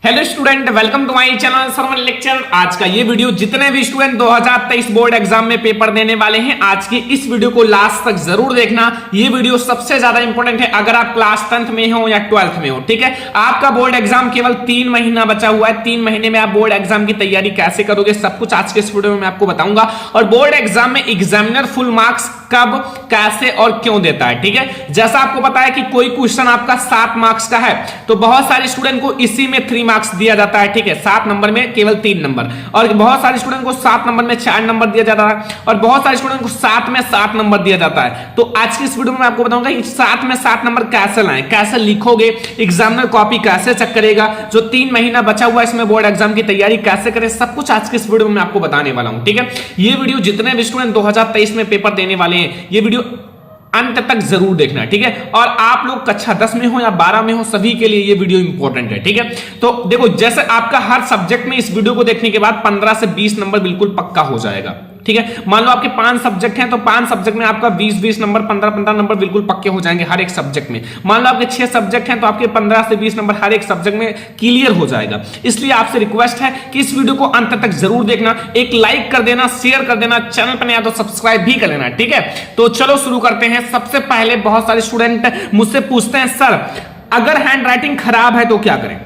Hello student, welcome to my channel Sarwan lecture. आज का ये वीडियो जितने भी स्टूडेंट 2023 बोर्ड एग्जाम में पेपर देने वाले हैं, आज की इस वीडियो को लास्ट तक जरूर देखना। ये वीडियो सबसे ज्यादा इंपॉर्टेंट है अगर आप क्लास 10th में हो या 12th में हो। ठीक है, आपका बोर्ड एग्जाम केवल 3 महीना बचा हुआ है। 3 महीने में आप बोर्ड एग्जाम की तैयारी कैसे करोगे, सब कुछ आज के इस वीडियो में मैं आपको बताऊंगा। और बोर्ड एग्जाम में एग्जामिनर फुल मार्क्स कब, कैसे और क्यों देता है। ठीक है, जैसा आपको पता है कि कोई क्वेश्चन आपका 7 मार्क्स का है तो बहुत सारे स्टूडेंट को इसी में 3 मार्क्स दिया जाता है। ठीक है, 7 नंबर में केवल 3 नंबर, और बहुत सारे स्टूडेंट को 7 नंबर में 4 नंबर दिया जाता है, और बहुत सारे स्टूडेंट को 7 में 7 नंबर दिया जाता है। तो आज की इस वीडियो में मैं आपको बताऊंगा कि 7 में 7 नंबर कैसे लाएं, कैसे लिखोगे, एग्जामिनर कॉपी कैसे चेक करेगा, जो 3 महीना बचा हुआ है इसमें बोर्ड एग्जाम की तैयारी कैसे करें, सब कुछ आज की इस वीडियो में मैं आपको बताने वाला हूं। ठीक है, ये वीडियो जितने भी स्टूडेंट 2023 में पेपर देने वाले हैं, ये वीडियो अंत तक जरूर देखना। ठीक है, और आप लोग कक्षा 10 में हो या 12 में हो, सभी के लिए ये वीडियो इंपॉर्टेंट है। ठीक है, तो देखो, जैसे आपका हर सब्जेक्ट में इस वीडियो को देखने के बाद 15 से 20 नंबर बिल्कुल पक्का हो जाएगा। ठीक है, मान लो आपके 5 सब्जेक्ट हैं तो 5 सब्जेक्ट में आपका 20-20 नंबर, 15-15 नंबर बिल्कुल पक्के हो जाएंगे हर एक सब्जेक्ट में। मान लो आपके 6 सब्जेक्ट हैं तो आपके 15 से 20 नंबर हर एक सब्जेक्ट में क्लियर हो जाएगा। इसलिए आपसे रिक्वेस्ट है कि इस वीडियो को अंत तक जरूर देखना, एक लाइक कर देना, शेयर कर देना, चैनल पर नया तो सब्सक्राइब भी कर लेना। ठीक है, तो चलो शुरू करते हैं। सबसे पहले बहुत सारे स्टूडेंट मुझसे पूछते हैं, सर अगर हैंड राइटिंग खराब है तो क्या करें।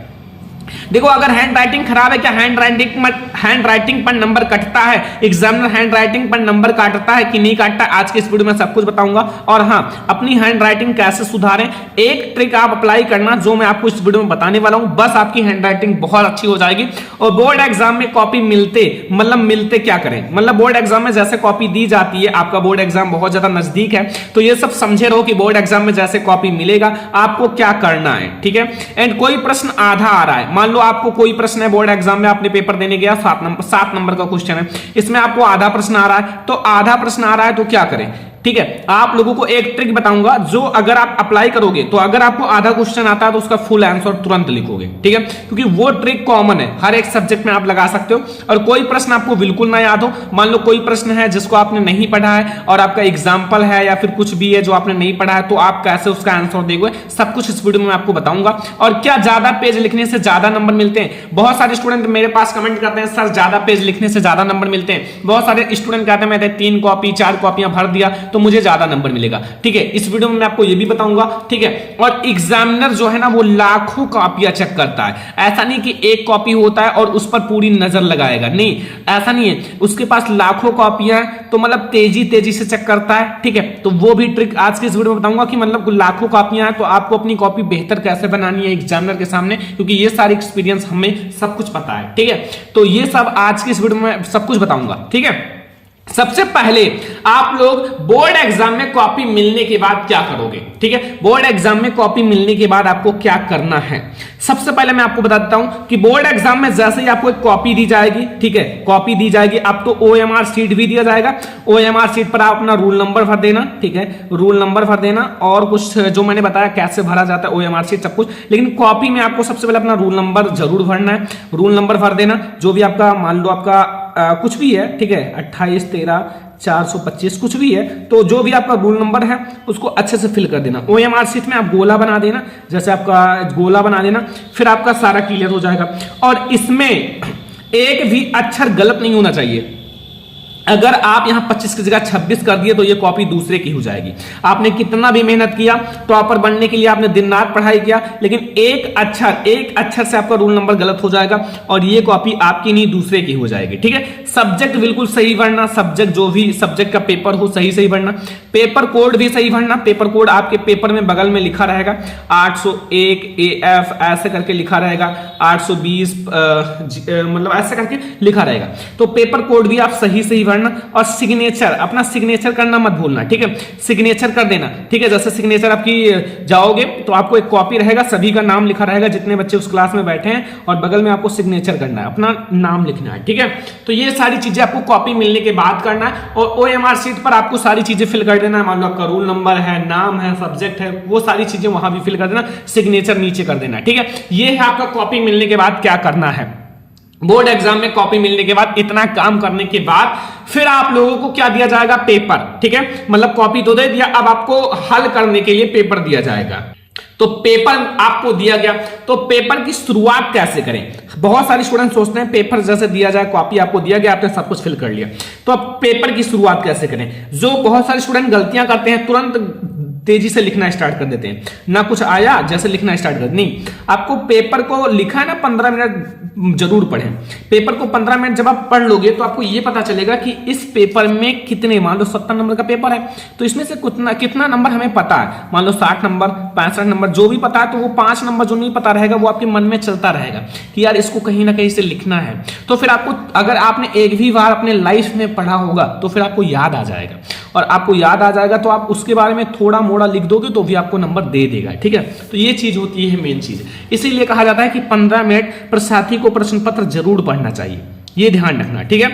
देखो, अगर हैंड राइटिंग खराब है, क्या हैंड राइटिंग पर नंबर कटता है, एग्जामिनर हैंड राइटिंग पर नंबर काटता है कि नहीं काटता, आज के इस वीडियो में सब कुछ बताऊंगा। और हाँ, अपनी हैंड राइटिंग कैसे सुधारें, एक ट्रिक आप अप्लाई करना जो मैं आपको इस वीडियो में बताने वाला हूं, बस आपकी हैंड राइटिंग बहुत अच्छी हो जाएगी। और बोर्ड एग्जाम में कॉपी मिलते क्या करें, मतलब बोर्ड एग्जाम में जैसे कॉपी दी जाती है, आपका बोर्ड एग्जाम बहुत ज्यादा नजदीक है तो ये सब समझे रहो कि बोर्ड एग्जाम में जैसे कॉपी मिलेगा आपको क्या करना है। ठीक है, एंड कोई प्रश्न आधा आ रहा है, मान लो आपको कोई प्रश्न है बोर्ड एग्जाम में, आपने पेपर देने गया, 7 नंबर का क्वेश्चन है, इसमें आपको आधा प्रश्न आ रहा है, तो आधा प्रश्न आ रहा है तो क्या करें। ठीक है, आप लोगों को एक ट्रिक बताऊंगा जो अगर आप अप्लाई करोगे तो अगर आपको आधा क्वेश्चन आता है तो उसका फुल आंसर तुरंत लिखोगे। ठीक है, क्योंकि वो ट्रिक कॉमन है, हर एक सब्जेक्ट में आप लगा सकते हो। और कोई प्रश्न आपको बिल्कुल ना याद हो, मान लो कोई प्रश्न है जिसको आपने नहीं पढ़ा है और आपका एग्जाम्पल है या फिर कुछ भी है जो आपने नहीं पढ़ा है, तो आप कैसे उसका आंसर दोगे, सब कुछ इस वीडियो में आपको बताऊंगा। और क्या ज्यादा पेज लिखने से ज्यादा नंबर मिलते हैं, बहुत सारे स्टूडेंट मेरे पास कमेंट करते हैं, सर ज्यादा पेज लिखने से ज्यादा नंबर मिलते हैं। बहुत सारे स्टूडेंट कहते हैं मैंने 3 कॉपी 4 कॉपियां भर दिया तो मुझे ज्यादा नंबर मिलेगा। ठीक है, इस वीडियो में मैं आपको ये भी बताऊंगा। ठीक है, और एग्जामिनर जो है ना वो लाखों कॉपियां चेक करता है, ऐसा नहीं कि एक कॉपी होता है और उस पर पूरी नजर लगाएगा, नहीं ऐसा नहीं है, उसके पास लाखों कॉपियां तो मतलब तेजी से चेक करता है। ठीक है, तो वो भी ट्रिक आज के इस वीडियो में बताऊंगा कि मतलब लाखों कॉपियां हैं तो आपको अपनी कॉपी बेहतर कैसे बनानी है एग्जामिनर के सामने, क्योंकि ये सारी एक्सपीरियंस हमें सब कुछ पता है। ठीक है, तो ये सब आज की इस वीडियो में सब कुछ बताऊंगा। ठीक है, सबसे पहले आप लोग बोर्ड एग्जाम में कॉपी मिलने के बाद क्या करोगे। ठीक है, बोर्ड एग्जाम में कॉपी मिलने के बाद आपको क्या करना है, सबसे पहले मैं आपको बता देता हूं कि बोर्ड एग्जाम में जैसे ही आपको एक कॉपी दी जाएगी, ठीक है, कॉपी दी जाएगी, अब तो OMR शीट भी दिया जाएगा। OMR शीट पर आप अपना रोल नंबर भर देना। ठीक है, रोल नंबर भर देना और कुछ जो मैंने बताया कैसे भरा जाता है OMR शीट सब कुछ, लेकिन कॉपी में आपको सबसे पहले अपना रोल नंबर जरूर भरना है। रोल नंबर भर देना, जो भी आपका मान लो आपका कुछ भी है, ठीक है, 28 13 425 कुछ भी है, तो जो भी आपका रोल नंबर है उसको अच्छे से फिल कर देना। OMR शीट में आप गोला बना देना, जैसे आपका गोला बना देना, फिर आपका सारा क्लियर हो जाएगा। और इसमें एक भी अक्षर गलत नहीं होना चाहिए। अगर आप यहां 25 की जगह 26 कर दिए तो ये कॉपी दूसरे की हो जाएगी। आपने कितना भी मेहनत किया, टॉपर बनने के लिए आपने दिन रात पढ़ाई किया, लेकिन एक अक्षर से आपका रोल नंबर गलत हो जाएगा और ये कॉपी आपकी नहीं दूसरे की हो जाएगी। ठीक है, सब्जेक्ट बिल्कुल सही भरना, सब्जेक्ट जो भी सब्जेक्ट का पेपर हो सही भरना, पेपर कोड भी सही भरना। पेपर कोड आपके पेपर में बगल में लिखा रहेगा, 801 AF ऐसे करके लिखा रहेगा, 820 मतलब ऐसे करके लिखा रहेगा, तो पेपर कोड भी आप सही भरना। और सिग्नेचर, अपना सिग्नेचर करना मत भूलना। ठीक है, सिग्नेचर कर देना। ठीक है, जैसे सिग्नेचर आपकी जाओगे तो आपको एक कॉपी रहेगा, सभी का नाम लिखा रहेगा जितने बच्चे उस क्लास में बैठे हैं, और बगल में आपको सिग्नेचर करना है, अपना नाम लिखना है। ठीक है, तो ये सारी चीजें आपको कॉपी मिलने के बाद करना है। और OMR शीट पर आपको सारी चीजें फिल कर देना है, मान लो आपका रोल नंबर है, नाम है, सब्जेक्ट है, वो सारी चीजें वहां भी फिल कर देना, सिग्नेचर नीचे कर देना। ठीक है, ये है आपका कॉपी मिलने के बाद क्या करना है। बोर्ड एग्जाम में कॉपी मिलने के बाद इतना काम करने के बाद फिर आप लोगों को क्या दिया जाएगा, पेपर। ठीक है, मतलब कॉपी तो दे दिया, अब आपको हल करने के लिए पेपर दिया जाएगा। तो पेपर आपको दिया गया, तो पेपर की शुरुआत कैसे करें। बहुत सारे स्टूडेंट सोचते हैं पेपर जैसे दिया जाए, कॉपी आपको दिया गया, आपने सब कुछ फिल कर लिया, तो अब पेपर की शुरुआत कैसे करें। जो बहुत सारे स्टूडेंट गलतियां करते हैं, तुरंत तेजी से लिखना स्टार्ट कर देते हैं, ना कुछ आया जैसे लिखना स्टार्ट कर। नहीं, आपको पेपर को लिखा है ना 15 मिनट जरूर पढ़ें। पेपर को 15 मिनट जब आप पढ़ लोगे तो आपको यह पता चलेगा कि इस पेपर में कितने, मान लो 70 नंबर का पेपर है, तो इसमें से कितना नंबर हमें पता है, मान लो 60 नंबर 65 नंबर जो भी पता है, तो वो 5 नंबर जो नहीं पता रहेगा वो आपके मन में चलता रहेगा कि यार इसको कहीं ना कहीं से लिखना है। तो फिर आपको, अगर आपने एक भी बार अपने लाइफ में पढ़ा होगा तो फिर आपको याद आ जाएगा, और आपको याद आ जाएगा तो आप उसके बारे में थोड़ा मोड़ा लिख दोगे तो भी आपको नंबर दे देगा। ठीक है, तो ये चीज होती है मेन चीज। इसीलिए कहा जाता है कि 15 मिनट पर साथी को प्रश्न पत्र जरूर पढ़ना चाहिए, ये ध्यान रखना। ठीक है,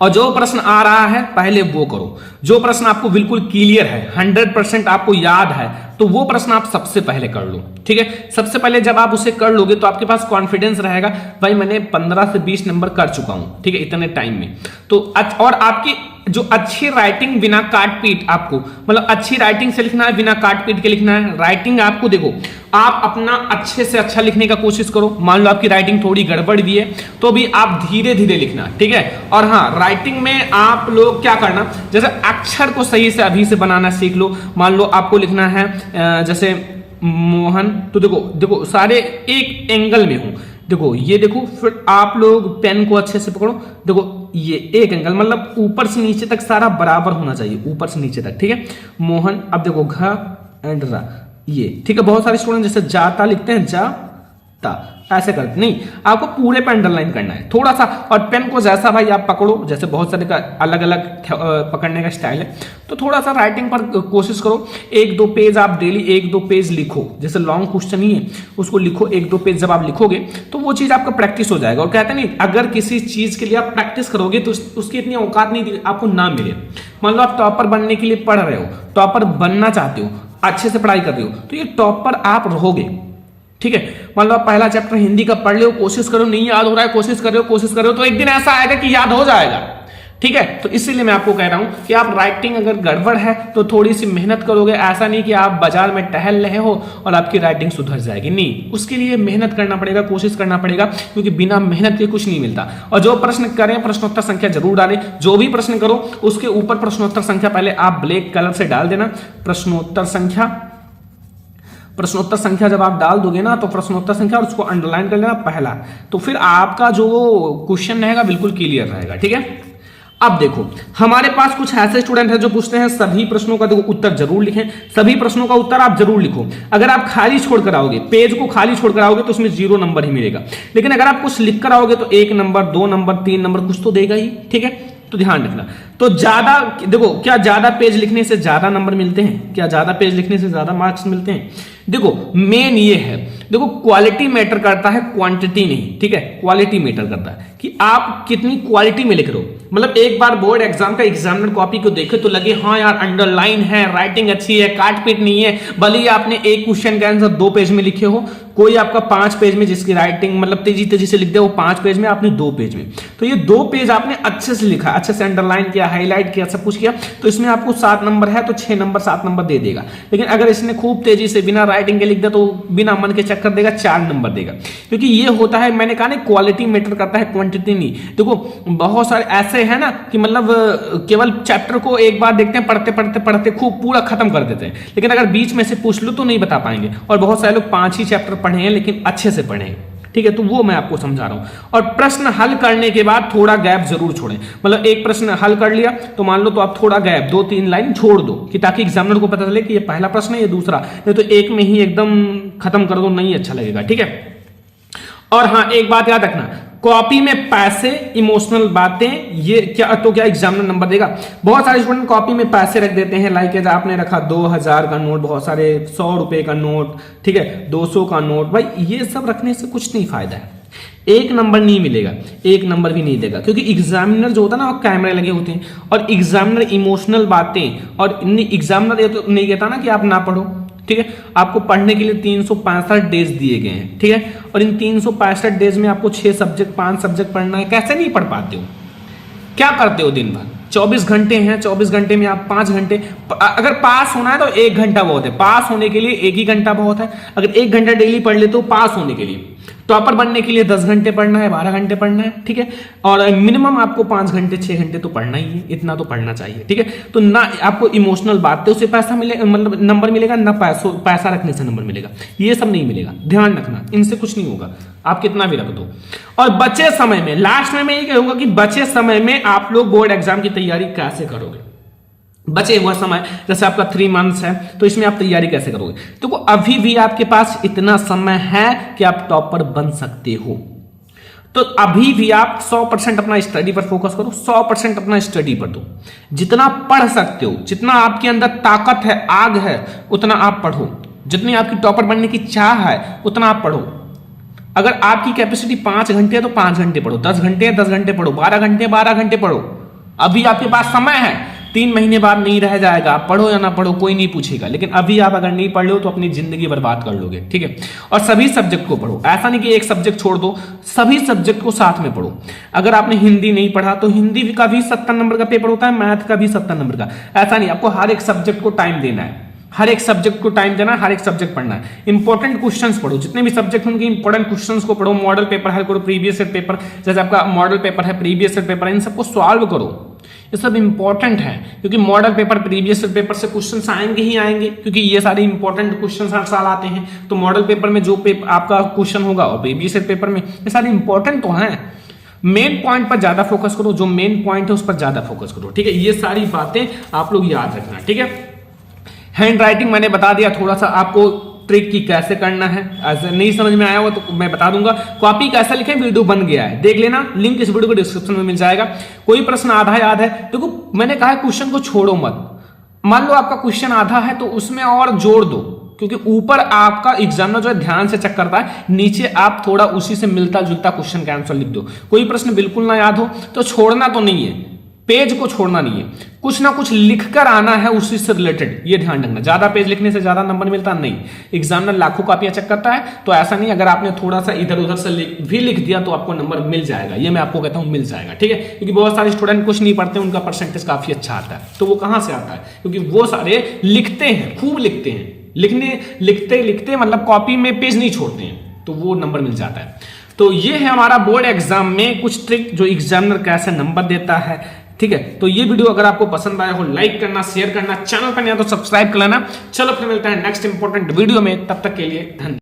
और जो प्रश्न आ रहा है पहले वो करो, जो प्रश्न आपको बिल्कुल क्लियर है, 100% आपको याद है, तो वो प्रश्न आप सबसे पहले कर लो। ठीक है, सबसे पहले जब आप उसे कर लोगे तो आपके पास कॉन्फिडेंस रहेगा, भाई मैंने 15 से 20 नंबर कर चुका हूं, ठीक है, इतने टाइम में। तो और आपकी जो अच्छी राइटिंग बिना काट पीट, आपको मतलब अच्छी राइटिंग से लिखना है, बिना काट पीट के लिखना है। राइटिंग आपको देखो, आप अपना अच्छे से अच्छा लिखने का कोशिश करो। मान लो आपकी राइटिंग थोड़ी गड़बड़ भी है तो भी आप धीरे धीरे लिखना। ठीक है, और हाँ, राइटिंग में आप लोग क्या करना, जैसे अक्षर को सही से अभी से बनाना सीख लो। मान लो आपको लिखना है जैसे मोहन, तो देखो सारे एक एंगल में हो, देखो ये देखो, फिर आप लोग पेन को अच्छे से पकड़ो, देखो ये एक एंगल, मतलब ऊपर से नीचे तक सारा बराबर होना चाहिए, ऊपर से नीचे तक। ठीक है, मोहन, अब देखो घ एंड रा, ये ठीक है। बहुत सारे स्टूडेंट जैसे जाता लिखते हैं, जा ता, ऐसे करते नहीं, आपको पूरे पे अंडरलाइन करना है थोड़ा सा। और पेन को जैसा भाई आप पकड़ो, जैसे बहुत सारे का अलग अलग पकड़ने का स्टाइल है, तो थोड़ा सा राइटिंग पर कोशिश करो। 1-2 पेज आप डेली 1-2 पेज लिखो, जैसे लॉन्ग क्वेश्चन ही है उसको लिखो, 1-2 पेज जब आप लिखोगे तो वो चीज आपका प्रैक्टिस हो जाएगा। और कहते नहीं, अगर किसी चीज के लिए आप प्रैक्टिस करोगे तो उसकी इतनी औकात नहीं आपको ना मिले। मान लो आप टॉपर बनने के लिए पढ़ रहे हो, टॉपर बनना चाहते हो, अच्छे से पढ़ाई कर रहे हो, तो ये टॉपर आप रहोगे। ठीक है, मान लो आप पहला चैप्टर हिंदी का पढ़ लो, कोशिश करो, नहीं याद हो रहा है, कोशिश करो, तो एक दिन ऐसा आएगा कि याद हो जाएगा। ठीक है, तो इसीलिए मैं आपको कह रहा हूं कि आप राइटिंग अगर गड़बड़ है तो थोड़ी सी मेहनत करोगे। ऐसा नहीं कि आप बाजार में टहल रहे हो और आपकी राइटिंग सुधर जाएगी, नहीं, उसके लिए मेहनत करना पड़ेगा, कोशिश करना पड़ेगा, क्योंकि बिना मेहनत के कुछ नहीं मिलता। और जो प्रश्न करें प्रश्नोत्तर संख्या जरूर डालें, जो भी प्रश्न करो उसके ऊपर प्रश्नोत्तर संख्या पहले आप ब्लैक कलर से डाल देना। प्रश्नोत्तर संख्या जब आप डाल दोगे ना, तो प्रश्नोत्तर संख्या और उसको अंडरलाइन कर लेना पहला, तो फिर आपका जो क्वेश्चन रहेगा बिल्कुल क्लियर रहेगा। ठीक है, अब देखो हमारे पास कुछ ऐसे स्टूडेंट हैं जो पूछते हैं सभी प्रश्नों का देखो उत्तर जरूर लिखें, सभी प्रश्नों का उत्तर आप जरूर लिखो। अगर आप खाली छोड़कर आओगे, पेज को खाली छोड़कर आओगे तो उसमें 0 नंबर ही मिलेगा, लेकिन अगर आप कुछ लिखकर आओगे तो 1 नंबर 2 नंबर 3 नंबर कुछ तो देगा ही। ठीक है, तो ध्यान रखना। तो ज्यादा देखो, क्या ज्यादा पेज लिखने से ज्यादा नंबर मिलते हैं? क्या ज्यादा पेज लिखने से ज्यादा मार्क्स मिलते हैं? देखो मेन ये है, देखो क्वालिटी मैटर करता है, क्वांटिटी नहीं। ठीक है, क्वालिटी मैटर करता है कि आप कितनी क्वालिटी में लिख रहे हो। मतलब एक बार बोर्ड एग्जाम का एग्जामिनर कॉपी को देखे तो लगे हाँ यार अंडरलाइन है, राइटिंग अच्छी है, काट पीट नहीं है, भले ही आपने एक क्वेश्चन का आंसर 2 पेज में लिखे हो, कोई आपका 5 पेज में, जिसकी राइटिंग मतलब तेजी तेजी से लिख दे, वो 5 पेज में, आपने 2 पेज में, तो ये 2 पेज आपने अच्छे से लिखा, अच्छे से अंडरलाइन किया, हाईलाइट किया, सब कुछ किया, तो इसमें आपको 7 नंबर है तो 6 नंबर 7 नंबर दे देगा। लेकिन अगर इसने खूब तेजी से बिना राइटिंग के लिख दिया तो बिना मन के चक्कर देगा, 4 नंबर देगा। क्योंकि ये होता है, मैंने कहा ना, क्वालिटी मैटर करता है, क्वांटिटी नहीं। देखो बहुत सारे ऐसे है ना कि मतलब केवल चैप्टर को एक बार देखते हैं, पढ़ते खूब पूरा खत्म कर देते हैं, लेकिन अगर बीच में से पूछ लो तो नहीं बता पाएंगे। और बहुत सारे लोग 5 ही चैप्टर पढ़े हैं लेकिन अच्छे से पढ़े हैं। ठीक है, तो वो मैं आपको समझा रहा हूं। और प्रश्न हल करने के बाद थोड़ा गैप जरूर छोड़ें, मतलब एक प्रश्न हल कर लिया तो मान लो तो आप थोड़ा गैप 2-3 लाइन छोड़ दो, कि ताकि एग्जामिनर को पता चले कि ये पहला प्रश्न है, ये दूसरा, नहीं तो एक में ही एकदम खत्म कर दो, नहीं अच्छा लगेगा। ठीक है, और हाँ एक बात याद रखना, कॉपी में पैसे, इमोशनल बातें, ये क्या तो क्या एग्जामिनर नंबर देगा। बहुत सारे स्टूडेंट कॉपी में पैसे रख देते हैं, लाइक आपने रखा 2000 का नोट, बहुत सारे 100 रुपए का नोट, ठीक है, 200 का नोट, भाई ये सब रखने से कुछ नहीं फायदा है, 1 नंबर नहीं मिलेगा, 1 नंबर भी नहीं देगा। क्योंकि एग्जामिनर जो होता है ना, वो कैमरे लगे होते हैं, और एग्जामिनर इमोशनल बातें, और एग्जामिनर ये तो नहीं कहता ना कि आप ना पढ़ो। ठीक है, आपको पढ़ने के लिए 365 डेज दिए गए हैं। ठीक है, और इन 365 डेज में आपको 6 सब्जेक्ट 5 सब्जेक्ट पढ़ना है, कैसे नहीं पढ़ पाते हो? क्या करते हो दिन भर? 24 घंटे हैं, 24 घंटे में आप 5 घंटे, अगर पास होना है तो 1 घंटा बहुत है, पास होने के लिए 1 ही घंटा बहुत है। अगर 1 घंटा डेली पढ़ ले तो पास होने के लिए, टॉपर बनने के लिए 10 घंटे पढ़ना है, 12 घंटे पढ़ना है, ठीक है। और मिनिमम आपको 5 घंटे 6 घंटे तो पढ़ना ही है, इतना तो पढ़ना चाहिए, ठीक है। तो ना आपको इमोशनल बातें से पैसा मिलेगा, मतलब नंबर मिलेगा, ना पैसा रखने से नंबर मिलेगा, ये सब नहीं मिलेगा, ध्यान रखना, इनसे कुछ नहीं होगा, आप कितना भी रख दो। और बचे समय में, लास्ट में मैं ये कहूंगा कि बचे समय में आप लोग बोर्ड एग्जाम की तैयारी कैसे करोगे। बचे हुआ समय जैसे आपका 3 मंथ्स है, तो इसमें आप तैयारी कैसे करोगे। तो अभी भी आपके पास इतना समय है कि आप टॉपर बन सकते हो। तो अभी भी आप 100% अपना स्टडी पर फोकस करो, 100% अपना स्टडी पर दो, जितना पढ़ सकते हो, जितना आपके अंदर ताकत है, आग है, उतना आप पढ़ो। जितनी आपकी टॉपर बनने की चाह है उतना आप पढ़ो। अगर आपकी कैपेसिटी 5 घंटे है तो 5 घंटे पढ़ो, 10 घंटे है 10 घंटे पढ़ो, 12 घंटे 12 घंटे पढ़ो। अभी आपके पास समय है, 3 महीने बाद नहीं रह जाएगा, आप पढ़ो या ना पढ़ो कोई नहीं पूछेगा, लेकिन अभी आप अगर नहीं पढ़ लो तो अपनी जिंदगी बर्बाद कर लोगे, ठीक है। और सभी सब्जेक्ट को पढ़ो, ऐसा नहीं कि एक सब्जेक्ट छोड़ दो, सभी सब्जेक्ट को साथ में पढ़ो। अगर आपने हिंदी नहीं पढ़ा तो हिंदी का भी 70 नंबर का पेपर होता है, मैथ का भी 70 नंबर का, ऐसा नहीं, आपको हर एक सब्जेक्ट को टाइम देना है, हर एक सब्जेक्ट को टाइम देना है, हर एक सब्जेक्ट पढ़ना है। इंपॉर्टेंट क्वेश्चंस पढ़ो, जितने भी सब्जेक्ट होंगे इंपॉर्टेंट क्वेश्चंस को पढ़ो, मॉडल पेपर हल करो, प्रीवियस ईयर पेपर, जैसे आपका मॉडल पेपर है, प्रीवियस ईयर पेपर है, इन सबको सॉल्व करो, ये सब इंपॉर्टेंट है, क्योंकि model paper previous year paper से क्वेश्चंस आएंगे ही आएंगे, क्योंकि ये सारे इंपॉर्टेंट क्वेश्चंस हर साल आते हैं। तो मॉडल पेपर में जो आपका क्वेश्चन होगा और प्रीवियस ईयर पेपर में, ये सारे इंपॉर्टेंट तो हैं। मेन पॉइंट पर ज्यादा फोकस करो, जो मेन पॉइंट है उस पर ज्यादा फोकस करो, ठीक है। ये सारी बातें आप लोग याद रखना, ठीक है। हैंड राइटिंग मैंने बता दिया, थोड़ा सा आपको ट्रिक की कैसे करना है, ऐसे नहीं समझ में आया हो तो मैं बता दूंगा। कॉपी कैसे लिखें, वीडियो बन गया है, देख लेना, लिंक इस वीडियो को डिस्क्रिप्शन में मिल जाएगा। कोई प्रश्न आधा याद है, देखो मैंने कहा क्वेश्चन को छोड़ो मत, मान लो आपका क्वेश्चन आधा है तो उसमें और जोड़ दो, क्योंकि ऊपर आपका एग्जामिनर जो है ध्यान से चेक करता है, नीचे आप थोड़ा उसी से मिलता जुलता क्वेश्चन का आंसर लिख दो। कोई प्रश्न बिल्कुल ना याद हो तो छोड़ना तो नहीं है, पेज को छोड़ना नहीं है, कुछ ना कुछ लिखकर आना है उसी से रिलेटेड, ये ध्यान रखना। ज्यादा पेज लिखने से ज्यादा नंबर मिलता नहीं, एग्जामिनर लाखों कॉपियां चेक करता है, तो ऐसा नहीं, अगर आपने थोड़ा सा इधर उधर से भी लिख दिया तो आपको नंबर मिल जाएगा, ये मैं आपको कहता हूं मिल जाएगा, ठीक है। क्योंकि बहुत सारे स्टूडेंट कुछ नहीं पढ़ते, उनका परसेंटेज काफी अच्छा आता है, तो वो कहां से आता है, क्योंकि वो सारे लिखते हैं, खूब लिखते हैं, लिखते लिखते मतलब कॉपी में पेज नहीं छोड़ते हैं, तो वो नंबर मिल जाता है। तो ये है हमारा बोर्ड एग्जाम में कुछ ट्रिक, जो एग्जामिनर कैसे नंबर देता है, ठीक है। तो ये वीडियो अगर आपको पसंद आया हो, लाइक करना, शेयर करना, चैनल पर नया तो सब्सक्राइब कर लेना। चलो फिर मिलते हैं नेक्स्ट इंपॉर्टेंट वीडियो में, तब तक के लिए धन्यवाद।